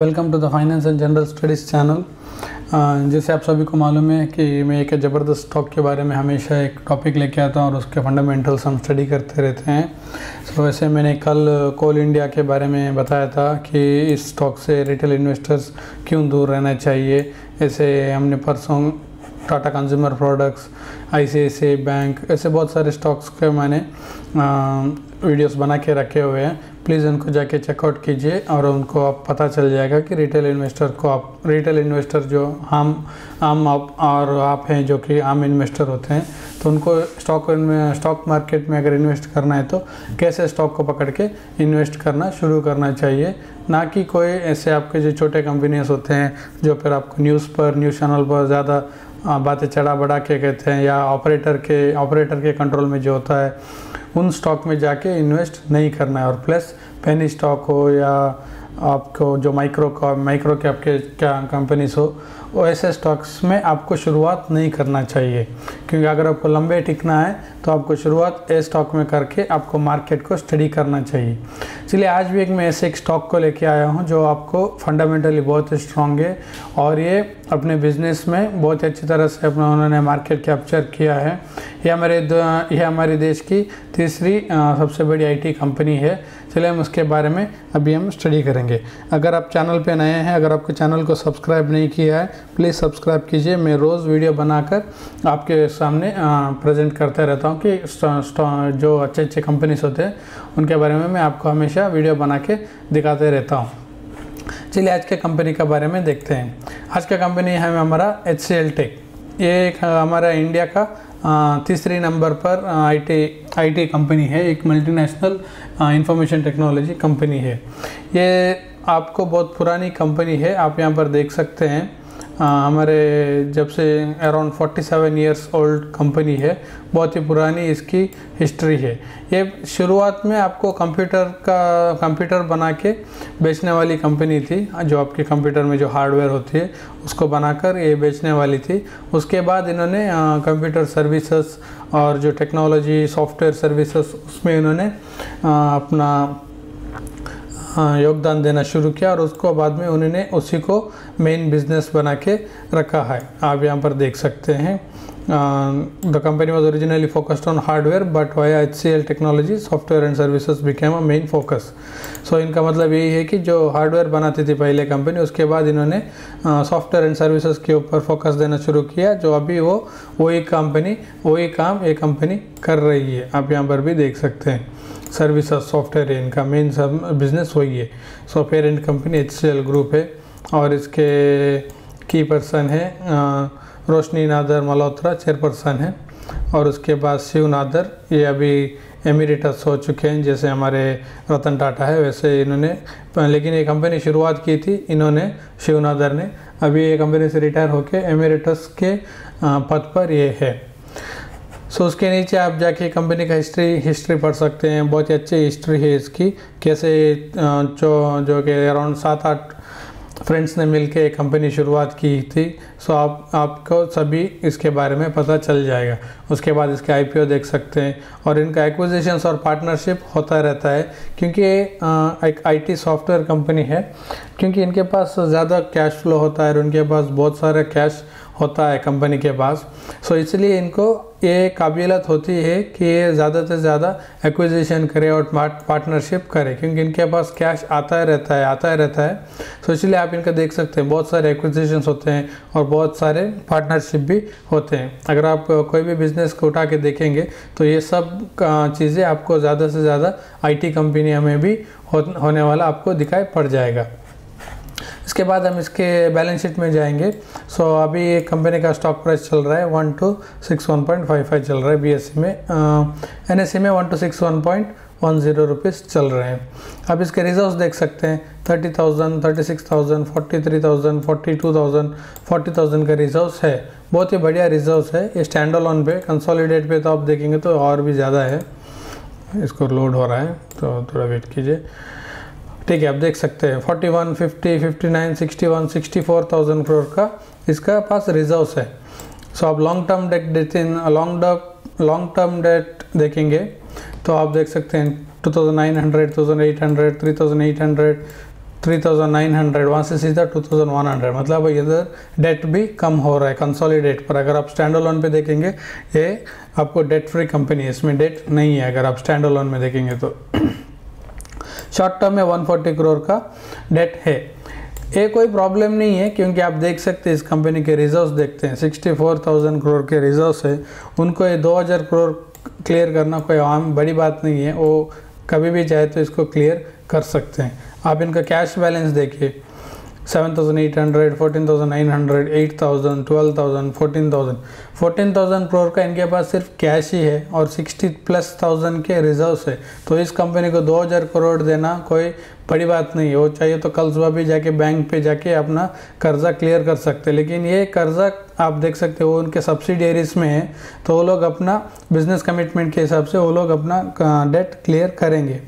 Welcome to the finance and general studies channel. जैसे आप सभी को मालूम है कि मैं एक ज़बरदस्त स्टॉक के बारे में हमेशा एक टॉपिक लेके आता हूँ और उसके फंडामेंटल्स हम स्टडी करते रहते हैं। तो वैसे मैंने कल कोल इंडिया के बारे में बताया था कि इस स्टॉक से रिटेल इन्वेस्टर्स क्यों दूर रहना चाहिए। ऐसे हमने परसों Tata consumer products, ICICI bank, ऐसे बहुत सारे स्टॉक्स के मैंने वीडियोस बना के रखे हुए हैं। प्लीज़ उनको जाके चेकआउट कीजिए और उनको आप पता चल जाएगा कि रिटेल इन्वेस्टर जो आप हैं जो कि आम इन्वेस्टर होते हैं, तो उनको स्टॉक मार्केट में अगर इन्वेस्ट करना है तो कैसे स्टॉक को पकड़ के इन्वेस्ट करना शुरू करना चाहिए, ना कि कोई ऐसे आपके जो छोटे कंपनीज होते हैं जो फिर आपको न्यूज़ चैनल पर ज़्यादा बातें चढ़ा बढ़ा के कहते हैं, या ऑपरेटर के कंट्रोल में जो होता है उन स्टॉक में जाके इन्वेस्ट नहीं करना है। और प्लस पेनी स्टॉक हो या आपको जो माइक्रो कैप के क्या कंपनीज हो, वो ऐसे स्टॉक्स में आपको शुरुआत नहीं करना चाहिए, क्योंकि अगर आपको लंबे टिकना है तो आपको शुरुआत ए स्टॉक में करके आपको मार्केट को स्टडी करना चाहिए। चलिए आज भी मैं ऐसे एक स्टॉक को लेके आया हूँ जो आपको फंडामेंटली बहुत स्ट्रॉन्ग है और ये अपने बिजनेस में बहुत अच्छी तरह से उन्होंने मार्केट कैप्चर किया है। ये हमारे देश की तीसरी सबसे बड़ी IT कंपनी है। चलिए हम उसके बारे में अभी हम स्टडी करेंगे। अगर आप चैनल पे नए हैं, अगर आपके चैनल को सब्सक्राइब नहीं किया है, प्लीज़ सब्सक्राइब कीजिए। मैं रोज़ वीडियो बनाकर आपके सामने प्रेजेंट करते रहता हूँ कि जो अच्छे कंपनीज होते हैं उनके बारे में मैं आपको हमेशा वीडियो बना के दिखाते रहता हूँ। चलिए आज के कंपनी के बारे में देखते हैं। आज का कंपनी है हमारा HCL टेक। ये एक हमारा इंडिया का तीसरी नंबर पर IT कंपनी है, एक मल्टीनेशनल इंफॉर्मेशन टेक्नोलॉजी कंपनी है। ये आपको बहुत पुरानी कंपनी है, आप यहाँ पर देख सकते हैं। हमारे जब से अराउंड 47 ईयर्स ओल्ड कंपनी है, बहुत ही पुरानी इसकी हिस्ट्री है। ये शुरुआत में आपको कंप्यूटर बना के बेचने वाली कंपनी थी, जो आपके कंप्यूटर में जो हार्डवेयर होती है उसको बनाकर ये बेचने वाली थी। उसके बाद इन्होंने कंप्यूटर सर्विसेज और जो टेक्नोलॉजी सॉफ्टवेयर सर्विसेज उसमें इन्होंने अपना योगदान देना शुरू किया और उसको बाद में उन्होंने उसी को मेन बिजनेस बना के रखा है। आप यहाँ पर देख सकते हैं the company was originally focused on hardware but via HCL technology software and services became a main focus. So इनका मतलब यही है कि जो हार्डवेयर बनाती थी पहले कंपनी, उसके बाद इन्होंने सॉफ्टवेयर एंड सर्विसेज के ऊपर फोकस देना शुरू किया, जो अभी वही काम ये कंपनी कर रही है। आप यहाँ पर भी देख सकते हैं सर्विसेज सॉफ्टवेयर है इनका मेन बिजनेस वही है। So parent company HCL group है और इसके की पर्सन है रोशनी नादर मल्होत्रा, चेयरपर्सन है। और उसके बाद शिव नादर, ये अभी एमिरेटस हो चुके हैं, जैसे हमारे रतन टाटा है वैसे इन्होंने, लेकिन ये कंपनी शुरुआत की थी इन्होंने, शिव नादर ने। अभी ये कंपनी से रिटायर होके एमिरेटस के पद पर ये है। सो उसके नीचे आप जाके कंपनी का हिस्ट्री पढ़ सकते हैं। बहुत ही अच्छी हिस्ट्री है इसकी, कैसे जो कि अराउंड 7-8 फ्रेंड्स ने मिलके एक कंपनी शुरुआत की थी। सो आपको सभी इसके बारे में पता चल जाएगा। उसके बाद इसके IPO देख सकते हैं और इनका एक्विजिशंस और पार्टनरशिप होता रहता है, क्योंकि एक IT सॉफ्टवेयर कंपनी है, क्योंकि इनके पास ज़्यादा कैश फ्लो होता है और उनके पास बहुत सारा कैश होता है कंपनी के पास। सो इसलिए इनको ये काबिलियत होती है कि ये ज़्यादा से ज़्यादा एक्विजिशन करे और पार्टनरशिप करे, क्योंकि इनके पास कैश आता रहता है। सो इसलिए आप इनका देख सकते हैं बहुत सारे एक्विजिशंस होते हैं और बहुत सारे पार्टनरशिप भी होते हैं। अगर आप कोई भी बिज़नेस को उठा के देखेंगे तो ये सब चीज़ें आपको ज़्यादा से ज़्यादा IT कंपनियों में भी होने वाला आपको दिखाई पड़ जाएगा। इसके बाद हम इसके बैलेंस शीट में जाएंगे। सो अभी ये कंपनी का स्टॉक प्राइस चल रहा है 1261.55 चल रहा है BSE में। NSE में 1261.10 रुपीज़ चल रहे हैं। अब इसके रिजर्व्स देख सकते हैं 30,000, 36,000, 43,000, 42,000, 40,000 का रिजर्व्स है। बहुत ही बढ़िया रिजर्व्स है। ये स्टैंड अलोन पे, कंसोलिडेट पे तो आप देखेंगे तो और भी ज़्यादा है। इसको लोड हो रहा है तो थोड़ा वेट कीजिए। ठीक है, आप देख सकते हैं 41, 50, 59, 61, 64,000 करोड़ का इसका पास रिजर्व्स है। सो आप लॉन्ग टर्म डेट देखेंगे तो आप देख सकते हैं 2,900, 2,800, 3,800, 3900, वहाँ से सीधा 2100, मतलब इधर डेट भी कम हो रहा है कंसोलिडेट पर। अगर आप स्टैंड अलोन पे देखेंगे ये आपको डेट फ्री कंपनी है, इसमें डेट नहीं है अगर आप स्टैंड अलोन में देखेंगे तो। शॉर्ट टर्म में 140 करोड़ का डेट है। ये कोई प्रॉब्लम नहीं है क्योंकि आप देख सकते हैं इस कंपनी के रिजर्व्स देखते हैं 64,000 करोड़ के रिजर्व्स है। उनको ये 2000 करोड़ क्लियर करना कोई आम बड़ी बात नहीं है, वो कभी भी चाहे तो इसको क्लियर कर सकते हैं। आप इनका कैश बैलेंस देखिए 7,800, 14,900, 8,000, 12,000, 14,000 करोड़ का इनके पास सिर्फ कैश ही है और 60,000+ के रिजर्व्स है। तो इस कंपनी को 2000 करोड़ देना कोई बड़ी बात नहीं है। वो चाहिए तो कल सुबह भी जाके बैंक पे जाके अपना कर्जा क्लियर कर सकते हैं, लेकिन ये कर्जा आप देख सकते हो उनके सब्सिडियरीज में है, तो वो लोग अपना बिजनेस कमिटमेंट के हिसाब से वो लोग अपना डेट क्लियर करेंगे।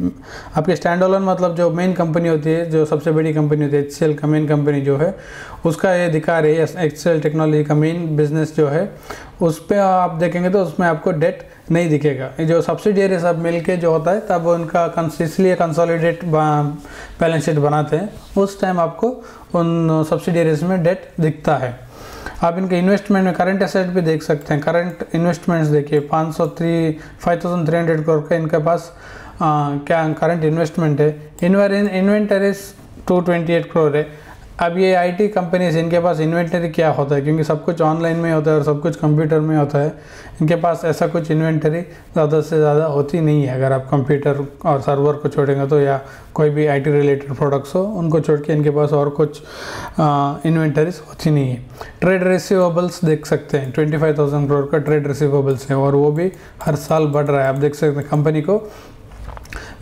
आपके स्टैंड अलोन मतलब जो मेन कंपनी होती है, जो सबसे बड़ी कंपनी होती है HCL का मेन कंपनी जो है, उसका ये दिखा रही है HCL टेक्नोलॉजी का मेन बिजनेस जो है, उस पर आप देखेंगे तो उसमें आपको डेट नहीं दिखेगा। जो सब्सिडियरी सब मिलके जो होता है तब उनका इसलिए कंसोलिडेट बैलेंस शीट बनाते हैं, उस टाइम आपको उन सब्सिडियरीज में डेट दिखता है। आप इनके इन्वेस्टमेंट में करंट एसेट भी देख सकते हैं। करंट इन्वेस्टमेंट्स देखिए 5,300 करोड़ का इनके पास क्या करंट इन्वेस्टमेंट है। इन्वेंटरीज 228 करोड़ है। अब ये IT कंपनीज इनके पास इन्वेंटरी क्या होता है, क्योंकि सब कुछ ऑनलाइन में होता है और सब कुछ कंप्यूटर में होता है, इनके पास ऐसा कुछ इन्वेंटरी ज़्यादा से ज़्यादा होती नहीं है। अगर आप कंप्यूटर और सर्वर को छोड़ेंगे तो, या कोई भी IT रिलेटेड प्रोडक्ट्स हो उनको छोड़ के इनके पास और कुछ इन्वेंटरीज होती नहीं है। ट्रेड रिसीवेबल्स देख सकते हैं 25,000 करोड़ का ट्रेड रिसीवेबल्स है और वो भी हर साल बढ़ रहा है। आप देख सकते हैं कंपनी को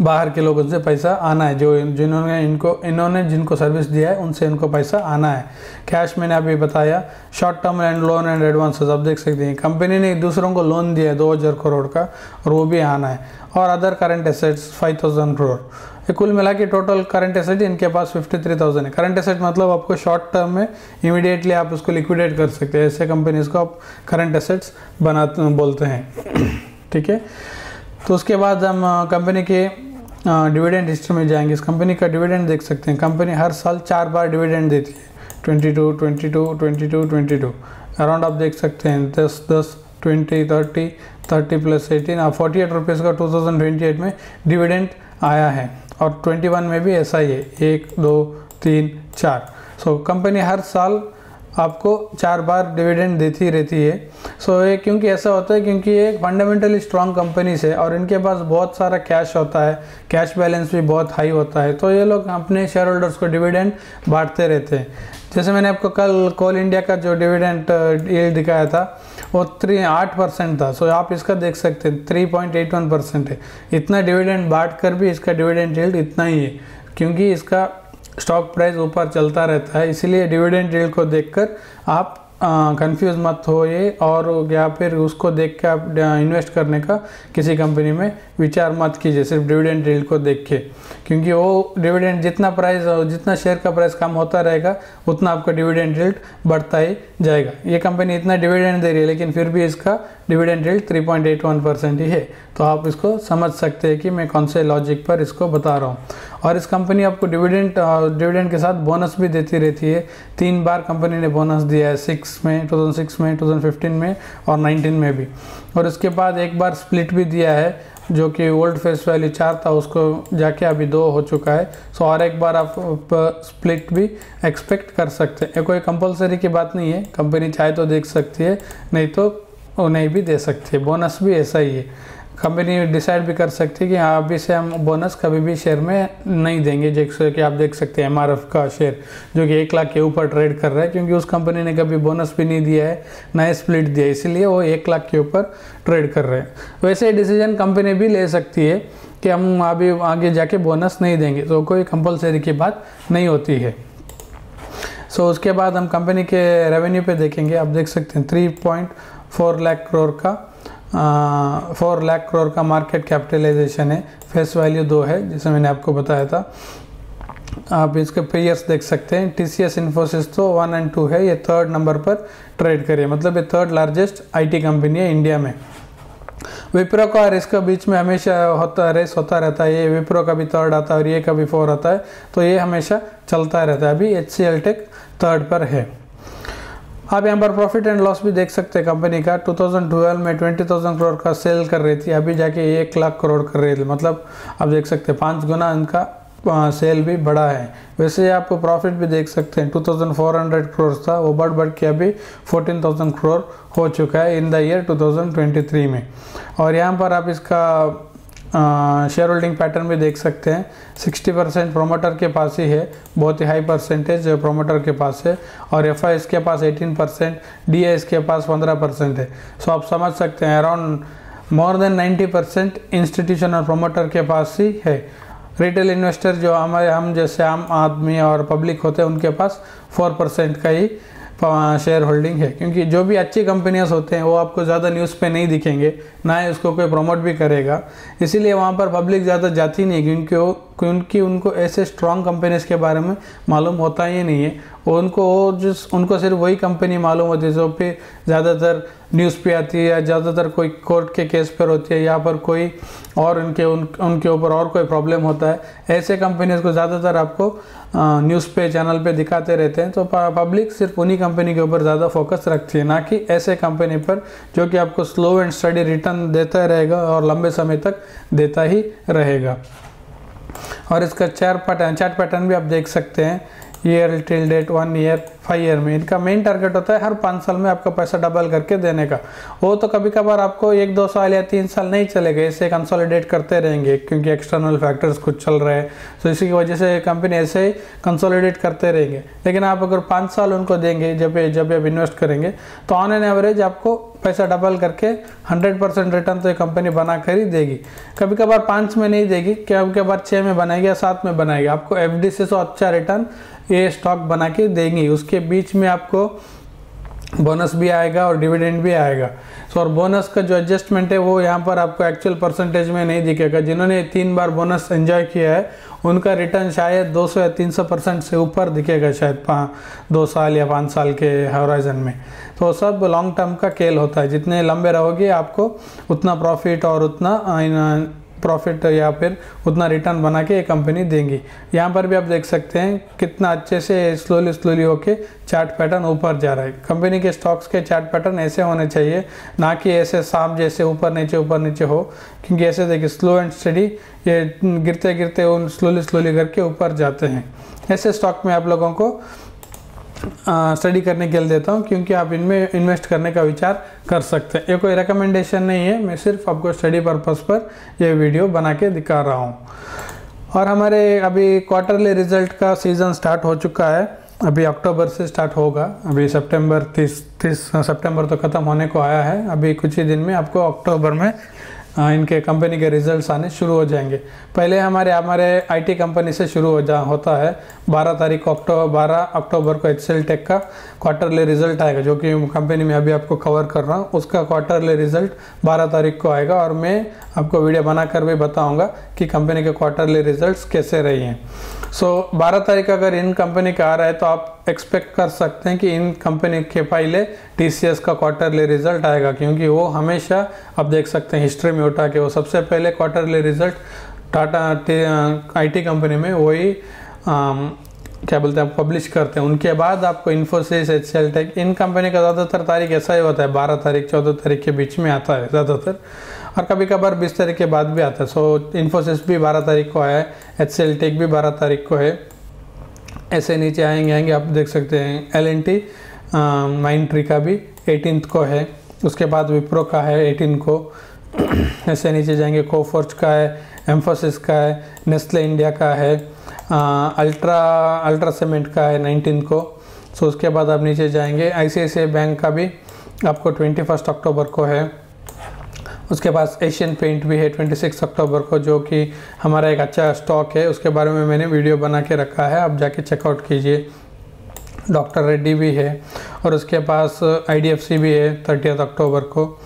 बाहर के लोगों से पैसा आना है, जो इन्होंने जिनको सर्विस दिया है उनसे इनको पैसा आना है। कैश मैंने अभी बताया। Short term and loan and advances आप देख सकते हैं कंपनी ने दूसरों को लोन दिया है 2000 करोड़ का और वो भी आना है। और अदर करंट एसेट्स 5,000 करोड़। ये कुल मिला के टोटल करंट एसेट इनके पास 53,000 है। करंट एसेट मतलब आपको शॉर्ट टर्म में इमीडिएटली आप उसको लिक्विडेट कर सकते हैं, ऐसे कंपनीज को आप करंट एसेट्स बोलते हैं। ठीक है, तो उसके बाद हम कंपनी के डिविडेंड हिस्ट्री में जाएंगे। इस कंपनी का डिविडेंड देख सकते हैं। कंपनी हर साल 4 बार डिविडेंड देती है, 22, 22, 22, 22 अराउंड आप देख सकते हैं 10, 10, 20, 30, 30 + 18 48 रुपीज़ का 2028 में डिविडेंड आया है और 21 में भी ऐसा ही है 1, 2, 3, 4। सो कंपनी हर साल आपको 4 बार डिविडेंड देती रहती है। सो ये क्योंकि ऐसा होता है क्योंकि ये फंडामेंटली स्ट्रॉन्ग कंपनीज है और इनके पास बहुत सारा कैश होता है, कैश बैलेंस भी बहुत हाई होता है, तो ये लोग अपने शेयर होल्डर्स को डिविडेंड बांटते रहते हैं। जैसे मैंने आपको कल कोल इंडिया का जो डिविडेंड यील्ड दिखाया था वो 8% था। सो आप इसका देख सकते हैं 3.81% है। इतना डिविडेंड बांट कर भी इसका डिविडेंड यील्ड इतना ही है, क्योंकि इसका स्टॉक प्राइस ऊपर चलता रहता है। इसीलिए डिविडेंड यील्ड को देखकर आप कंफ्यूज मत होइए और या फिर उसको देख के आप इन्वेस्ट करने का किसी कंपनी में विचार मत कीजिए सिर्फ डिविडेंड यील्ड को देख के, क्योंकि वो डिविडेंड जितना शेयर का प्राइस कम होता रहेगा उतना आपका डिविडेंड यील्ड बढ़ता ही जाएगा। ये कंपनी इतना डिविडेंड दे रही है लेकिन फिर भी इसका डिविडेंड यील्ड 3.81% ही है, तो आप इसको समझ सकते हैं कि मैं कौन से लॉजिक पर इसको बता रहा हूँ। और इस कंपनी आपको डिविडेंड के साथ बोनस भी देती रहती है। 3 बार कंपनी ने बोनस दिया है, 2006 में, 2015 में और 2019 में भी। और इसके बाद एक बार स्प्लिट भी दिया है जो कि ओल्ड फेस वैल्यू 4 था, उसको जाके अभी 2 हो चुका है। सो और एक बार आप स्प्लिट भी एक्सपेक्ट कर सकते हैं। ये कोई कंपलसरी की बात नहीं है, कंपनी चाहे तो देख सकती है, नहीं तो नहीं भी दे सकती है। बोनस भी ऐसा ही है, कंपनी डिसाइड भी कर सकती है कि हाँ अभी से हम बोनस कभी भी शेयर में नहीं देंगे। जैसे कि आप देख सकते हैं MRF का शेयर जो कि 1 लाख के ऊपर ट्रेड कर रहा है, क्योंकि उस कंपनी ने कभी बोनस भी नहीं दिया है ना ही स्प्लिट दिया है, इसीलिए वो 1 लाख के ऊपर ट्रेड कर रहे हैं। वैसे डिसीजन कंपनी भी ले सकती है कि हम अभी आगे जाके बोनस नहीं देंगे, तो कोई कंपलसरी की बात नहीं होती है। सो उसके बाद हम कंपनी के रेवेन्यू पे देखेंगे। आप देख सकते हैं 3.4 लाख करोड़ का 4 लाख करोड़ का मार्केट कैपिटलाइजेशन है। फेस वैल्यू 2 है जैसे मैंने आपको बताया था। आप इसके पेयर्स देख सकते हैं। TCS इन्फोसिस तो 1 और 2 है, ये 3rd नंबर पर ट्रेड करे, मतलब ये 3rd लार्जेस्ट IT कंपनी है इंडिया में। विप्रो का और इसका बीच में हमेशा रेस होता रहता है। ये विप्रो का भी थर्ड आता है और ये का भी फोर्थ आता है, तो ये हमेशा चलता रहता है। अभी HCL टेक थर्ड पर है। आप यहाँ पर प्रॉफिट एंड लॉस भी देख सकते हैं कंपनी का। 2012 में 20,000 करोड़ का सेल कर रही थी, अभी जाके 1 लाख करोड़ कर रही थी। मतलब आप देख सकते हैं 5 गुना इनका सेल भी बढ़ा है। वैसे आप प्रॉफिट भी देख सकते हैं, 2400 करोड़ था, वो बढ़ के अभी 14,000 करोड़ हो चुका है इन द ईयर 2023 में। और यहाँ पर आप इसका शेयर होल्डिंग पैटर्न भी देख सकते हैं। 60% प्रोमोटर के पास ही है, बहुत ही हाई परसेंटेज प्रोमोटर के पास है। और FIs के पास 18%, DIs के पास 15% है। सो आप समझ सकते हैं around more than 90% institutional promoter के पास ही है। रिटेल इन्वेस्टर जो हम जैसे आम आदमी और पब्लिक होते हैं उनके पास 4% का ही शेयर होल्डिंग है। क्योंकि जो भी अच्छी कंपनियां होते हैं वो आपको ज़्यादा न्यूज़ पे नहीं दिखेंगे, ना ही उसको कोई प्रमोट भी करेगा, इसीलिए वहाँ पर पब्लिक ज़्यादा जाती नहीं, क्योंकि उनको ऐसे स्ट्रॉन्ग कंपनीज के बारे में मालूम होता ही नहीं है। उनको सिर्फ वही कंपनी मालूम होती है जो पे ज़्यादातर न्यूज़ पे आती है, या ज़्यादातर कोई कोर्ट के केस पर होती है, या पर कोई और उनके ऊपर और कोई प्रॉब्लम होता है। ऐसे कंपनीज को ज़्यादातर आपको न्यूज़ पे चैनल पे दिखाते रहते हैं। तो पब्लिक सिर्फ उन्हीं कंपनी के ऊपर ज़्यादा फोकस रखती है, ना कि ऐसे कंपनी पर जो कि आपको स्लो एंड स्टडी रिटर्न देता रहेगा और लंबे समय तक देता ही रहेगा। और इसका चार्ट पैटर्न भी आप देख सकते हैं, year till date, 1 year, 5 year में। इनका मेन टारगेट होता है हर 5 साल में आपका पैसा डबल करके देने का। वो तो कभी कभार आपको 1-2 साल या 3 साल नहीं चलेगा, इसे कंसोलिडेट करते रहेंगे क्योंकि एक्सटर्नल फैक्टर्स कुछ चल रहे हैं, तो इसी की वजह से कंपनी ऐसे ही कंसोलिडेट करते रहेंगे। लेकिन आप अगर 5 साल उनको देंगे, जब आप इन्वेस्ट करेंगे, तो ऑन एन एवरेज आपको पैसा डबल करके 100% रिटर्न तो ये कंपनी बना कर ही देगी। कभी कभार 5 में नहीं देगी, कभी कभार 6 में बनाएगी या 7 में बनाएगी। आपको FD से तो अच्छा रिटर्न ये स्टॉक बना के देंगी। उसके बीच में आपको बोनस भी आएगा और डिविडेंड भी आएगा। सो और बोनस का जो एडजस्टमेंट है वो यहाँ पर आपको एक्चुअल परसेंटेज में नहीं दिखेगा। जिन्होंने 3 बार बोनस एंजॉय किया है उनका रिटर्न शायद 200 या 300% से ऊपर दिखेगा, शायद 2 साल या 5 साल के होराइजन में। तो सब लॉन्ग टर्म का खेल होता है, जितने लंबे रहोगे आपको उतना प्रॉफिट और या फिर उतना रिटर्न बना के ये कंपनी देंगी। यहाँ पर भी आप देख सकते हैं कितना अच्छे से स्लोली होके चार्ट पैटर्न ऊपर जा रहा है। कंपनी के स्टॉक्स के चार्ट पैटर्न ऐसे होने चाहिए, ना कि ऐसे सांप जैसे ऊपर नीचे हो, क्योंकि ऐसे देखिए स्लो एंड स्टडी ये गिरते उन स्लोली करके ऊपर जाते हैं। ऐसे स्टॉक में आप लोगों को स्टडी करने के लिए देता हूँ, क्योंकि आप इनमें इन्वेस्ट करने का विचार कर सकते हैं। ये कोई रिकमेंडेशन नहीं है, मैं सिर्फ आपको स्टडी पर्पस पर ये वीडियो बना के दिखा रहा हूँ। और हमारे अभी क्वार्टरली रिजल्ट का सीज़न स्टार्ट हो चुका है, अभी अक्टूबर से स्टार्ट होगा। अभी सितंबर 30 सितंबर तो ख़त्म होने को आया है। अभी कुछ ही दिन में आपको अक्टूबर में इनके कंपनी के रिजल्ट्स आने शुरू हो जाएंगे। पहले हमारे IT कंपनी से शुरू होता है। 12 अक्टूबर को HCL टेक का क्वार्टरली रिजल्ट आएगा, जो कि कंपनी में अभी आपको कवर कर रहा हूँ। उसका क्वार्टरली रिजल्ट 12 तारीख को आएगा और मैं आपको वीडियो बनाकर भी बताऊंगा कि कंपनी के क्वार्टरली रिजल्ट्स कैसे रही हैं। 12 तारीख अगर इन कंपनी का आ रहा है तो आप एक्सपेक्ट कर सकते हैं कि इन कंपनी के पहले TCS का क्वार्टरली रिजल्ट आएगा, क्योंकि वो हमेशा आप देख सकते हैं हिस्ट्री में उठा के वो सबसे पहले quarterly result Tata IT company में वही क्या बोलते हैं पब्लिश करते हैं। उनके बाद आपको इन्फोसिस, HCL टेक, इन कंपनी का ज़्यादातर तारीख ऐसा ही होता है, 12 तारीख 14 तारीख के बीच में आता है ज़्यादातर, और कभी कभार 20 तारीख के बाद भी आता है। इन्फोसिस भी 12 तारीख को आया है, HCL टेक भी 12 तारीख को है। ऐसे नीचे आएंगे आप देख सकते हैं L&T माइंट्री का भी 18 को है, उसके बाद विप्रो का है 18 को। ऐसे नीचे जाएंगे कोफोर्ज का है, एम्फोसिस का है, नेस्ले इंडिया का है, अल्ट्रा सीमेंट का है 19 को। उसके बाद आप नीचे जाएंगे ICICI बैंक का भी आपको 21 अक्टूबर को है। उसके पास एशियन पेंट भी है 26 अक्टूबर को, जो कि हमारा एक अच्छा स्टॉक है, उसके बारे में मैंने वीडियो बना के रखा है, आप जाके चेकआउट कीजिए। डॉक्टर रेड्डी भी है और उसके पास IDFC भी है 30 अक्टूबर को।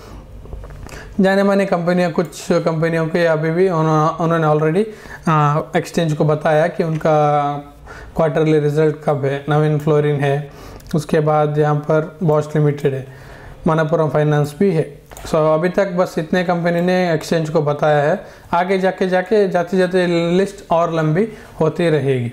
जाने माने कंपनियां, कुछ कंपनियों के अभी भी उन्होंने ऑलरेडी एक्सचेंज को बताया कि उनका क्वार्टरली रिजल्ट कब है। नवीन फ्लोरिन है, उसके बाद यहाँ पर बॉश लिमिटेड है। मनप्पुरम फाइनेंस भी है। सो अभी तक बस इतने कंपनी ने एक्सचेंज को बताया है, आगे जाते जाते लिस्ट और लंबी होती रहेगी।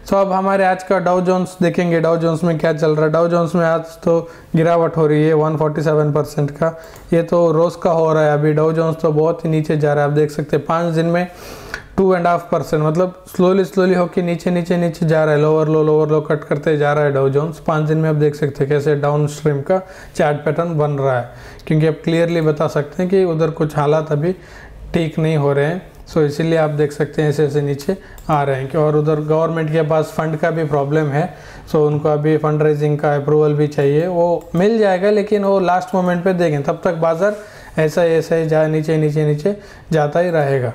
सो अब हमारे आज का डाउ जोन्स देखेंगे, डाउ जोन्स में क्या चल रहा है। डाउ जोन्स में आज तो गिरावट हो रही है 147% का, ये तो रोज़ का हो रहा है। अभी डाउ जोन्स तो बहुत ही नीचे जा रहा है, आप देख सकते हैं 5 दिन में 2.5%, मतलब स्लोली होके नीचे जा रहा है। लोअर लो कट करते जा रहा है डाउ जोन्स 5 दिन में। आप देख सकते हैं कैसे डाउन स्ट्रीम का चार्ट पैटर्न बन रहा है, क्योंकि आप क्लियरली बता सकते हैं कि उधर कुछ हालात अभी ठीक नहीं हो रहे हैं। सो इसीलिए आप देख सकते हैं ऐसे नीचे आ रहे हैं कि, और उधर गवर्नमेंट के पास फंड का भी प्रॉब्लम है। सो उनको अभी फंड रेजिंग का अप्रूवल भी चाहिए, वो मिल जाएगा लेकिन वो लास्ट मोमेंट पे देंगे, तब तक बाजार ऐसा ही जा नीचे जाता ही रहेगा।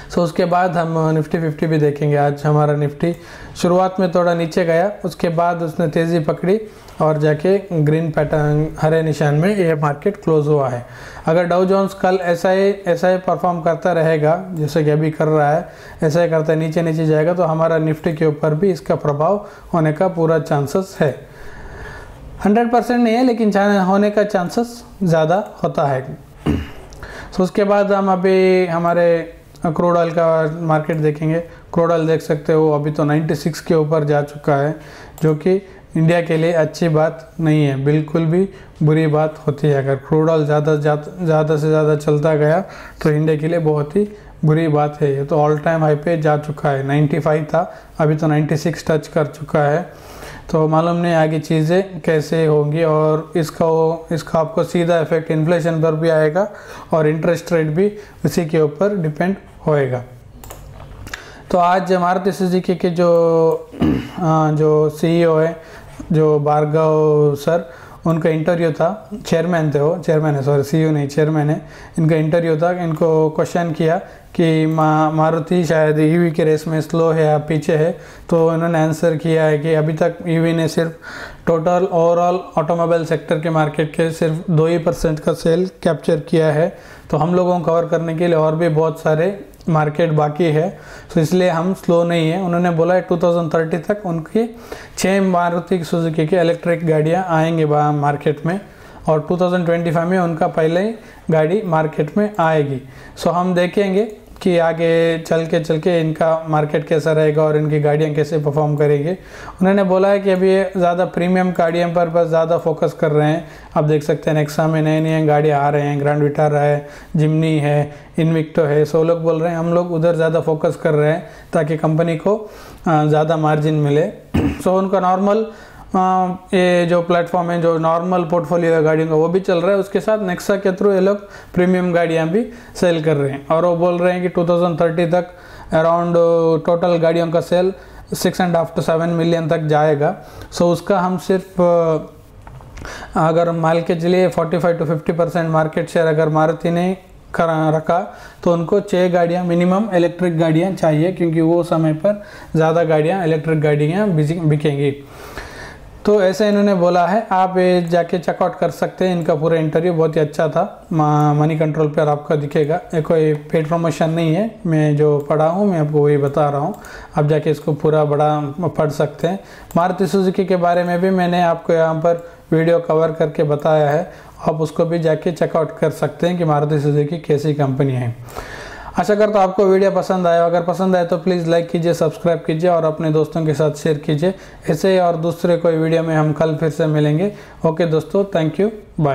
सो उसके बाद हम निफ्टी 50 भी देखेंगे। आज हमारा निफ्टी शुरुआत में थोड़ा नीचे गया, उसके बाद उसने तेज़ी पकड़ी और जाके ग्रीन पैटर्न हरे निशान में ये मार्केट क्लोज हुआ है। अगर डाउ जोन्स कल ऐसा ही परफॉर्म करता रहेगा जैसे कि अभी कर रहा है, ऐसा ही करता नीचे जाएगा, तो हमारा निफ्टी के ऊपर भी इसका प्रभाव होने का पूरा चांसेस है। 100% नहीं है लेकिन होने का चांसेस ज़्यादा होता है। तो उसके बाद हम अभी हमारे क्रूड ऑयल का मार्केट देखेंगे। क्रूड ऑयल देख सकते हो अभी तो 96 के ऊपर जा चुका है, जो कि इंडिया के लिए अच्छी बात नहीं है, बिल्कुल भी बुरी बात होती है। अगर क्रूड ऑयल ज़्यादा से ज़्यादा चलता गया तो इंडिया के लिए बहुत ही बुरी बात है। ये तो ऑल टाइम हाई पे जा चुका है, 95 था, अभी तो 96 टच कर चुका है। तो मालूम नहीं आगे चीज़ें कैसे होंगी, और इसका आपको सीधा इफेक्ट इन्फ्लेशन पर भी आएगा और इंटरेस्ट रेट भी उसी के ऊपर डिपेंड होएगा। तो आज मारुति सुजुकी के जो CEO है, जो भार्गव सर, उनका इंटरव्यू था। चेयरमैन है, सॉरी CEO नहीं, चेयरमैन है। इनका इंटरव्यू था, इनको क्वेश्चन किया कि मारुति शायद EV के रेस में स्लो है या पीछे है, तो इन्होंने आंसर किया है कि अभी तक EV ने सिर्फ टोटल ओवरऑल ऑटोमोबाइल सेक्टर के मार्केट के सिर्फ 2% का सेल कैप्चर किया है। तो हम लोगों को कवर करने के लिए और भी बहुत सारे मार्केट बाकी है, तो इसलिए हम स्लो नहीं है। उन्होंने बोला है 2030 तक उनकी 6 मारुति सुजुकी की इलेक्ट्रिक गाड़ियाँ आएंगे मार्केट में, और 2025 में उनका पहले ही गाड़ी मार्केट में आएगी। सो हम देखेंगे कि आगे चल के इनका मार्केट कैसा रहेगा और इनकी गाड़ियाँ कैसे परफॉर्म करेंगे। उन्होंने बोला है कि अभी ये ज़्यादा प्रीमियम गाड़ियों पर बस ज़्यादा फोकस कर रहे हैं। आप देख सकते हैं नेक्सा में नए गाड़ियाँ आ रहे हैं, ग्रैंड विटारा है, जिम्नी है, इनविक्टो है। सो लोग बोल रहे हैं हम लोग उधर ज़्यादा फोकस कर रहे हैं ताकि कंपनी को ज़्यादा मार्जिन मिले। सो उनका नॉर्मल ये जो प्लेटफॉर्म है, जो नॉर्मल पोर्टफोलियो है गाड़ियों का, वो भी चल रहा है। उसके साथ नेक्सा के थ्रू ये लोग प्रीमियम गाड़ियाँ भी सेल कर रहे हैं, और वो बोल रहे हैं कि 2030 तक अराउंड टोटल गाड़ियों का सेल 6.5 to 7 मिलियन तक जाएगा। सो उसका हम सिर्फ अगर मान के चलिए 45 to 50% मार्केट शेयर अगर मारुति ने रखा, तो उनको 6 गाड़ियाँ मिनिमम इलेक्ट्रिक गाड़ियाँ चाहिए, क्योंकि वो समय पर ज़्यादा गाड़ियाँ इलेक्ट्रिक गाड़ियाँ बिकेंगी। तो ऐसे इन्होंने बोला है, आप जाके चेकआउट कर सकते हैं। इनका पूरा इंटरव्यू बहुत ही अच्छा था, मनी कंट्रोल पर आपका दिखेगा। ये कोई पेड प्रमोशन नहीं है, मैं जो पढ़ा हूँ मैं आपको वही बता रहा हूँ। आप जाके इसको पूरा बड़ा पढ़ सकते हैं। मारुति सुजुकी के बारे में भी मैंने आपको यहाँ पर वीडियो कवर करके बताया है, आप उसको भी जाके चेकआउट कर सकते हैं कि मारुति सुजुकी कैसी कंपनी है। आशा करता हूँ आपको वीडियो पसंद आया। अगर पसंद आए तो प्लीज़ लाइक कीजिए, सब्सक्राइब कीजिए और अपने दोस्तों के साथ शेयर कीजिए। ऐसे ही और दूसरे कोई वीडियो में हम कल फिर से मिलेंगे। ओके दोस्तों, थैंक यू, बाय।